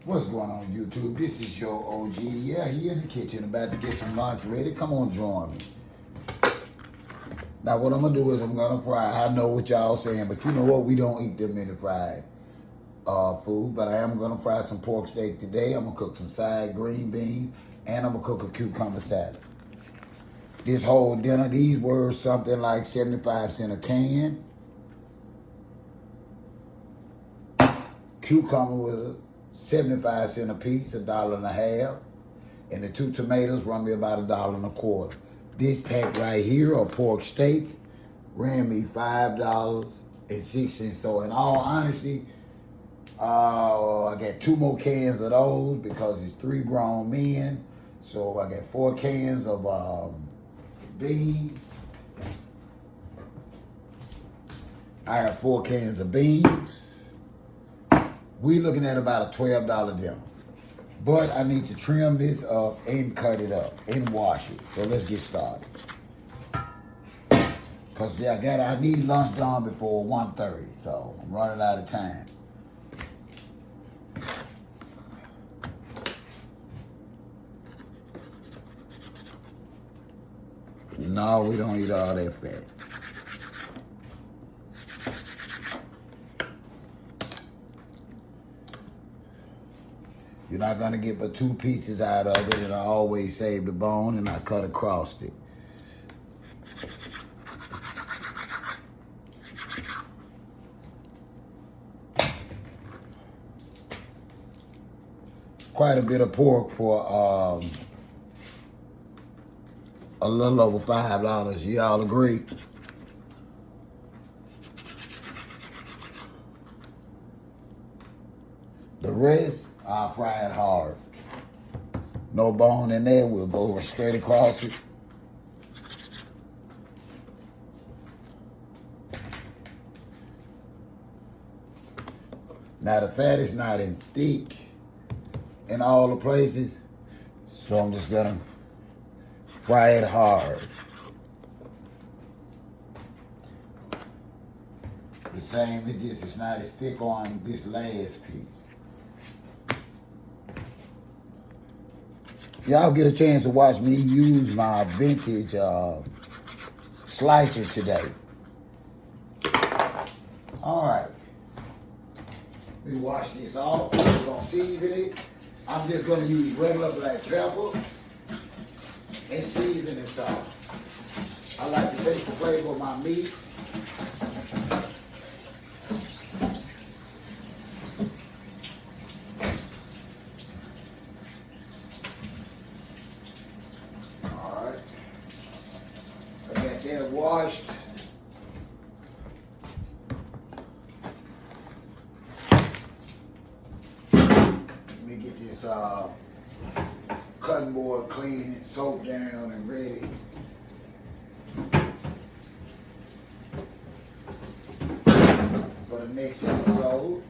What's going on YouTube? This is your OG. Yeah, he in the kitchen about to get some lunch ready. Come on, join me. Now what I'm gonna do is I'm gonna fry. I know what y'all saying, but you know what? We don't eat them in the fried food, but I am gonna fry some pork steak today. I'm gonna cook some side green beans, and I'm gonna cook a cucumber salad. This whole dinner, these were something like 75 cents a can. Cucumber was 75 cents a piece, $1.50. And the 2 tomatoes run me about $1.25. This pack right here, a pork steak, ran me $5.06. So in all honesty, I got 2 more cans of those because it's 3 grown men. So I got 4 cans of beans. I have 4 cans of beans. We looking at about a $12 dinner. But I need to trim this up and cut it up and wash it. So let's get started. Because I need lunch done before 1:30. So I'm running out of time. No, we don't eat all that fat. You're not gonna get but 2 pieces out of it, and I always save the bone and I cut across it. Quite a bit of pork for a little over $5. Y'all agree? The rest, I'll fry it hard. No bone in there, we'll go straight across it. Now the fat is not in thick in all the places, so I'm just gonna fry it hard. The same as this, it's not as thick on this last piece. Y'all get a chance to watch me use my vintage slicer today. All right. Let me wash this off. We're gonna season it. I'm just gonna use regular black pepper and seasoning salt. I like to taste the flavor of my meat. They're washed. Let me get this cutting board clean and soaked down and ready. For the next episode.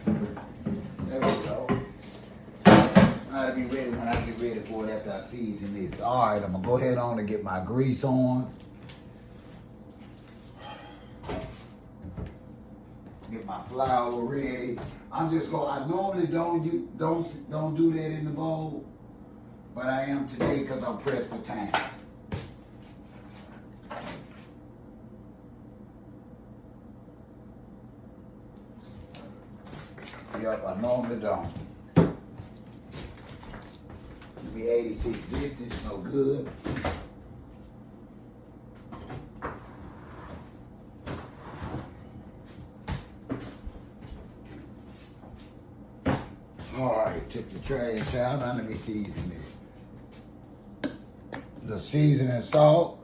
There we go. I'll be ready when I get ready for it after I season this. All right, I'm gonna go ahead on and get my grease on. Get my flour ready. I normally don't do that in the bowl, but I am today because I'm pressed for time. Yep, I normally don't. It'll be 86. This is no good. All right, took the trash out. Now let me season it. The seasoning salt.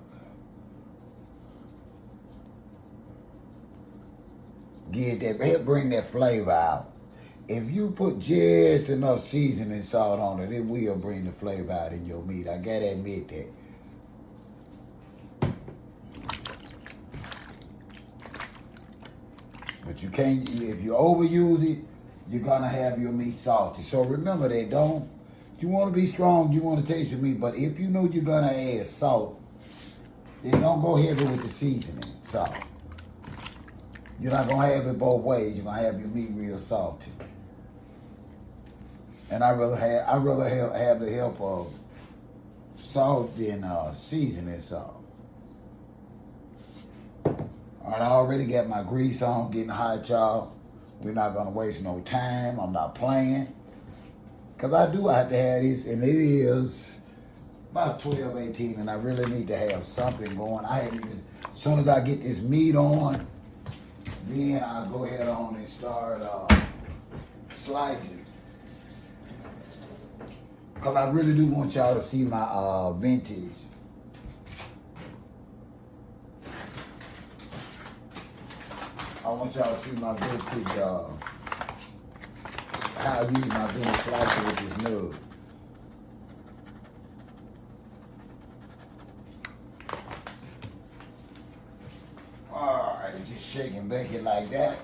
Get that, help bring that flavor out. If you put just enough seasoning salt on it, it will bring the flavor out in your meat. I gotta admit that. But you can't, if you overuse it, you're gonna have your meat salty. So remember that, you wanna be strong, you wanna taste your meat, but if you know you're gonna add salt, then don't go heavy with the seasoning salt. You're not gonna have it both ways. You're gonna have your meat real salty. And I rather have the help of salt than seasoning salt. All right, I already got my grease on, getting hot, y'all. We're not gonna waste no time. I'm not playing. Cause I do have to have this, and it is about 12, 18, and I really need to have something going. As soon as I get this meat on, then I'll go ahead on and start slicing. Cause I really do want y'all to see my vintage. I want y'all to see my vintage, how I use my vintage slicer with this nub. Alright, just shake and bake it like that.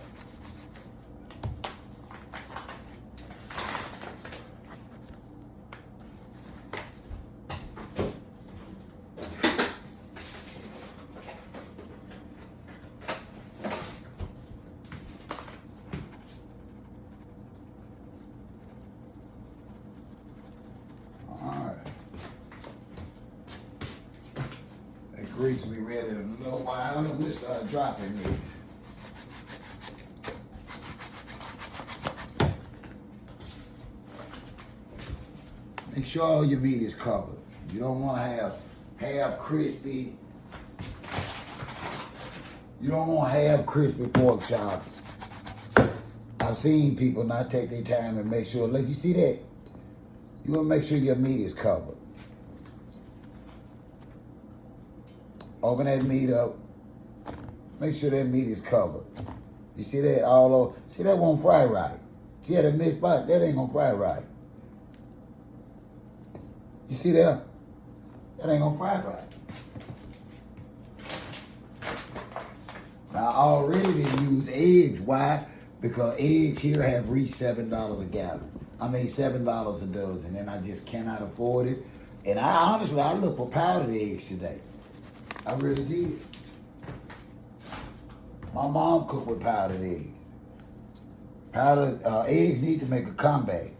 Grease will be ready in a little while, and we'll start dropping these. Make sure all your meat is covered. You don't want to have half crispy. You don't want half crispy pork chops. I've seen people not take their time and make sure. Let you see that. You want to make sure your meat is covered. Open that meat up. Make sure that meat is covered. You see that all over? See, that won't fry right. See that mixed spot? That ain't gonna fry right. You see that? That ain't gonna fry right. Now, I already didn't use eggs. Why? Because eggs here have reached $7 a gallon. I mean, $7 a dozen, and I just cannot afford it. And I looked for powdered eggs today. I really did. My mom cooked with powdered eggs. Powdered eggs need to make a comeback.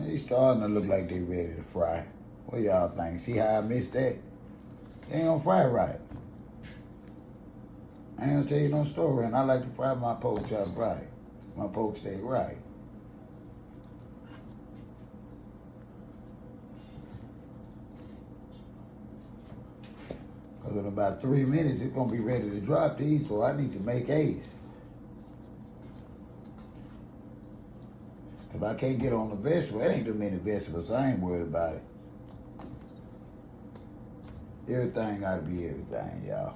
They starting to look like they ready to fry. What y'all think? See how I missed that? They ain't gonna fry right. I ain't gonna tell you no story, and I like to fry my pork chop right. My pork steak right. Because in about 3 minutes, it's gonna be ready to drop these, so I need to make haste. If I can't get on the vegetable, it ain't too many vegetables, so I ain't worried about it. Everything gotta be everything, y'all.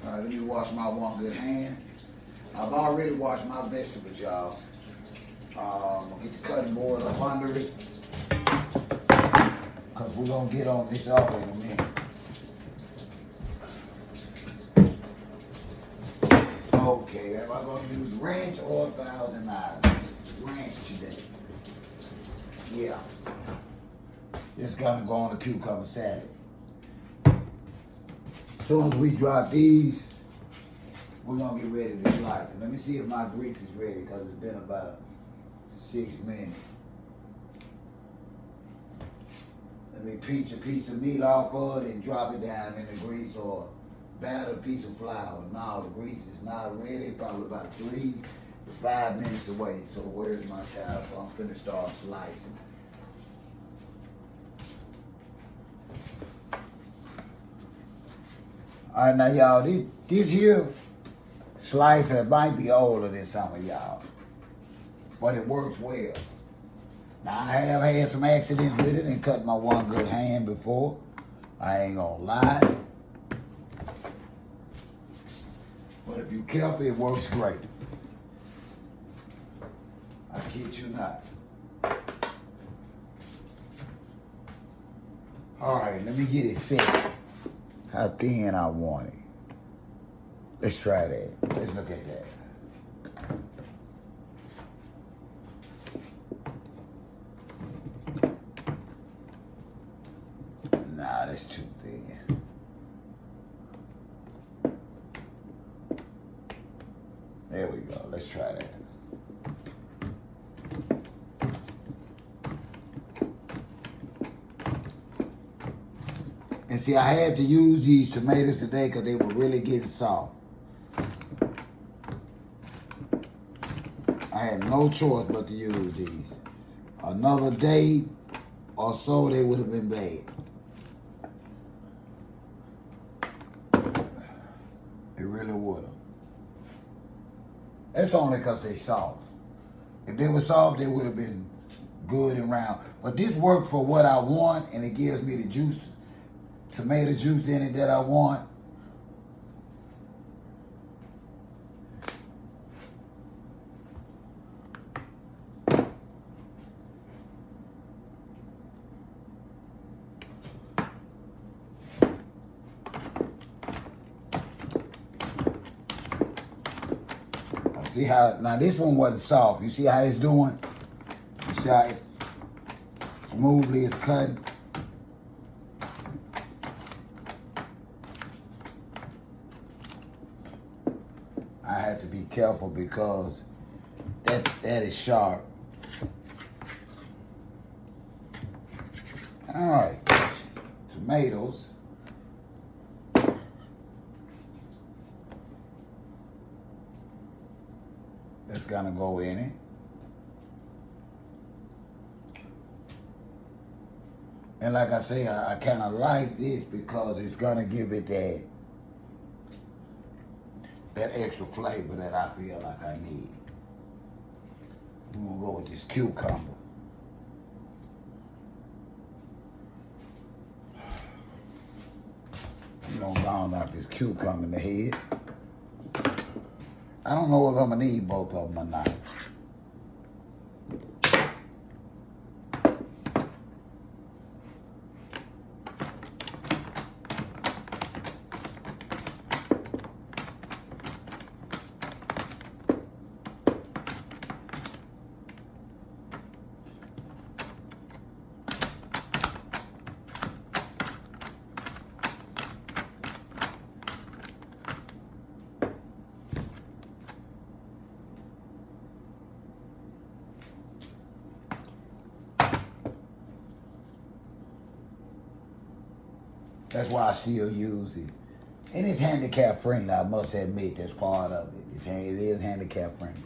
All right, let me wash my one good hand. I've already washed my vegetables, y'all. I'm gonna get the cutting board up under it, because we're gonna get on this all in a minute. Okay, am I going to use ranch or Thousand Island? Ranch today. Yeah. It's going to go on the cucumber salad. As soon as we drop these, we're going to get ready to slice it. Let me see if my grease is ready, because it's been about 6 minutes. Let me pinch a piece of meat off of it and drop it down in the grease, or batter a piece of flour. Now the grease is not ready, probably about 3 to 5 minutes away. So where's my towel? So I'm finna start slicing. All right, now y'all, this here slicer might be older than some of y'all, but it works well. Now I have had some accidents with it and cut my one good hand before. I ain't gonna lie. But if you're careful, it works great. I kid you not. All right, let me get it set. How thin I want it. Let's try that. Let's look at that. Nah, that's too thin. There we go. Let's try that. And see, I had to use these tomatoes today because they were really getting soft. I had no choice but to use these. Another day or so, they would have been bad. It really would have. That's only because they soft. If they were soft, they would have been good and round. But this worked for what I want, and it gives me the juice, tomato juice in it that I want. See how, now this one wasn't soft. You see how it's doing? You see how it smoothly it's cutting? I had to be careful because that is sharp. All right, tomatoes. That's gonna go in it. And like I say, I kind of like this because it's gonna give it that extra flavor that I feel like I need. I'm gonna go with this cucumber. I'm gonna round out this cucumber in the head. I don't know if I'm gonna need both of them or not. That's why I still use it. And it's handicap friendly, I must admit, that's part of it. It is handicap friendly.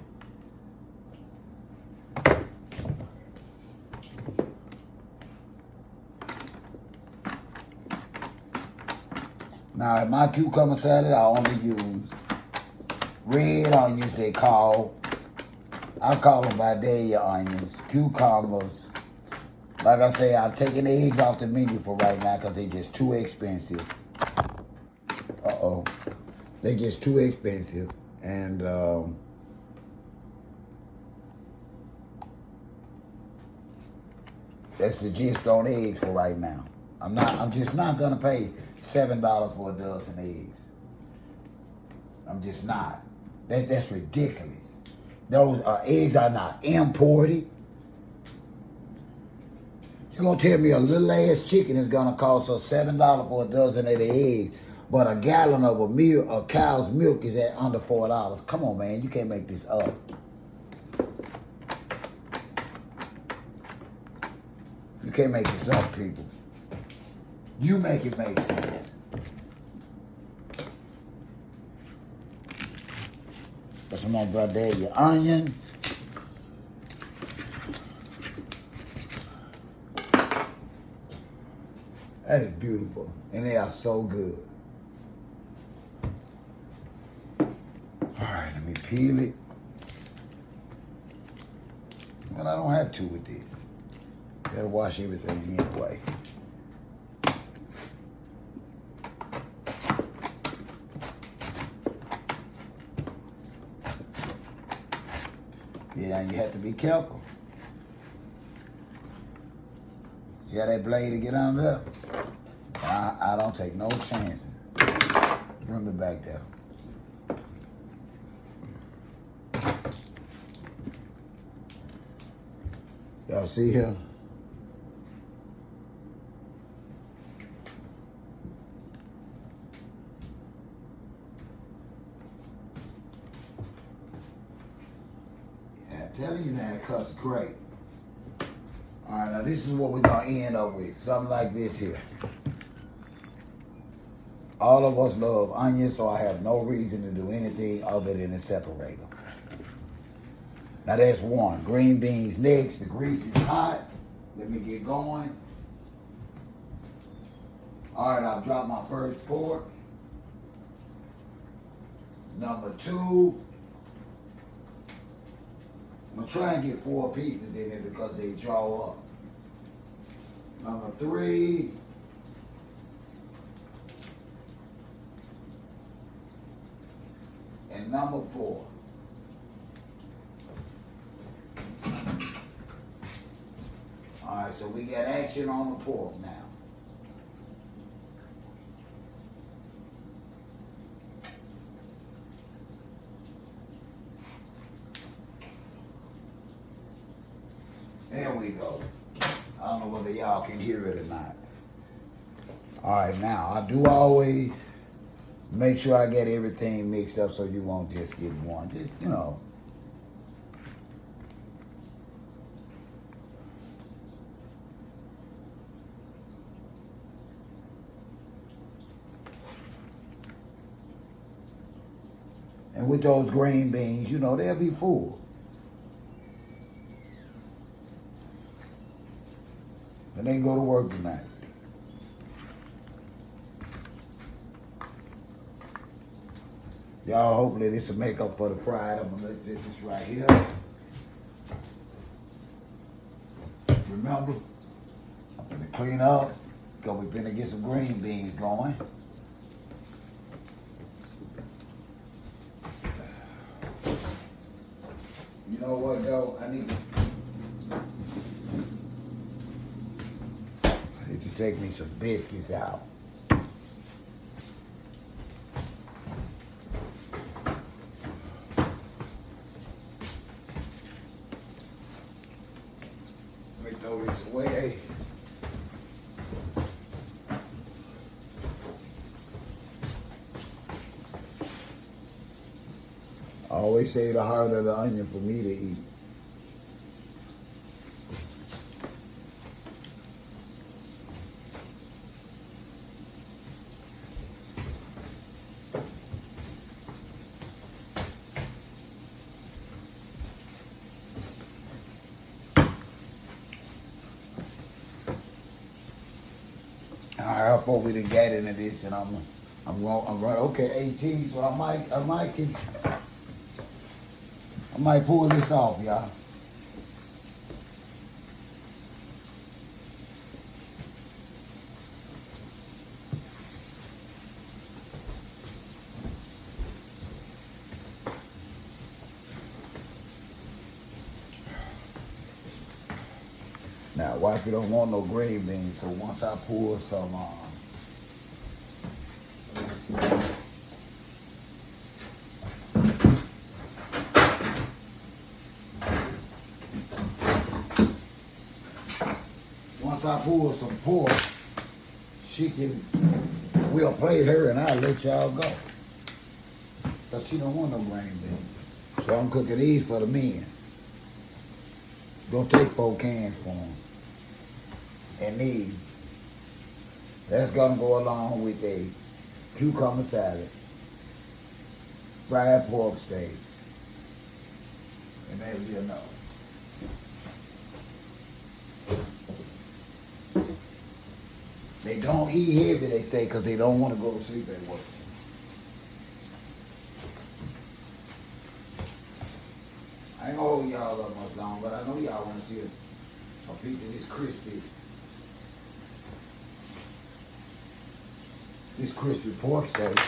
Now, in my cucumber salad, I only use red onions, I call them Vidalia onions, cucumbers. Like I say, I'm taking the eggs off the menu for right now because they're just too expensive. Uh-oh. They're just too expensive. And that's the gist on eggs for right now. I'm just not gonna pay $7 for a dozen eggs. I'm just not. That's ridiculous. Those eggs are not imported. You're gonna tell me a little ass chicken is gonna cost us $7 for a dozen of the eggs, but a gallon of a cow's milk is at under $4. Come on, man, you can't make this up. You can't make this up, people. You make it make sense. Put some more Vidalia onion. That is beautiful, and they are so good. All right, let me peel it. Well, I don't have to with this. Gotta wash everything anyway. Yeah, you have to be careful. See how that blade to get on there? I don't take no chances. Bring me back there. Y'all see here? Yeah, I'm telling you that cuts great. All right, now this is what we're gonna end up with. Something like this here. All of us love onions, so I have no reason to do anything other than to separate them. Now that's one. Green beans next. The grease is hot. Let me get going. All right, I've dropped my first pork. Number 2. I'm gonna try and get 4 pieces in it because they draw up. Number 3. And number 4. All right, so we got action on the pork now. There we go. I don't know whether y'all can hear it or not. All right, now I do always make sure I get everything mixed up so you won't just get one. Just, you know. And with those green beans, you know, they'll be full. And they can go to work tonight. Y'all, hopefully this will make up for the fried. I'm gonna let this right here. Remember, I'm gonna clean up because we're gonna get some green beans going. You know what though? I need to take me some biscuits out. Let me throw this away. I always say the heart of the onion for me to eat. All right, before we done get into this, and I'm running. Okay, 18. So I might pull this off, y'all. Now, wifey don't want no green beans, so once I pull some, once I pull some pork, we'll plate her and I'll let y'all go. Because she don't want no green beans. So I'm cooking these for the men. Go take 4 cans for them. And these. That's gonna go along with a cucumber salad, fried pork steak, and that'll be enough. They don't eat heavy, they say, because they don't want to go to sleep at work. I ain't gonna hold y'all up much long, but I know y'all want to see a piece of this crispy pork steak.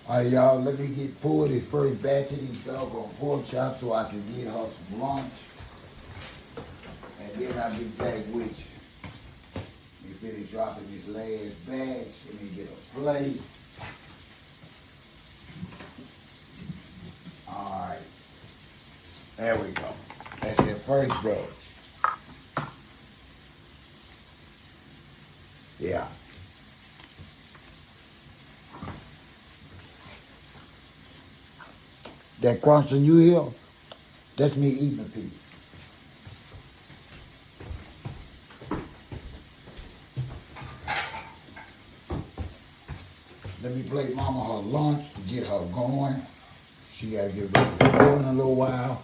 All right, y'all, let me pull this first batch of these doggone pork chops so I can get her some lunch. And Then I'll be back with you. We finish dropping this last batch. Let me get a plate. Alright. There we go. That's the first batch. Yeah. That crunching you hear, that's me eating a piece. Let me plate mama her lunch to get her going. She gotta get ready to go in a little while.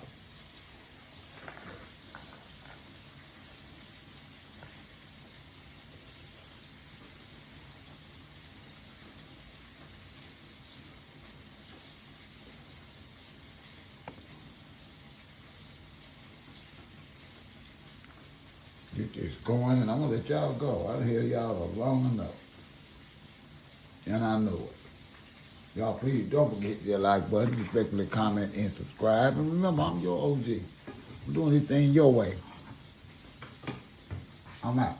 Get this going, and I'm gonna let y'all go. I hear y'all long enough, and I know it. Y'all please don't forget your like button, respectfully comment and subscribe. And remember, I'm your OG. I'm doing this thing your way. I'm out.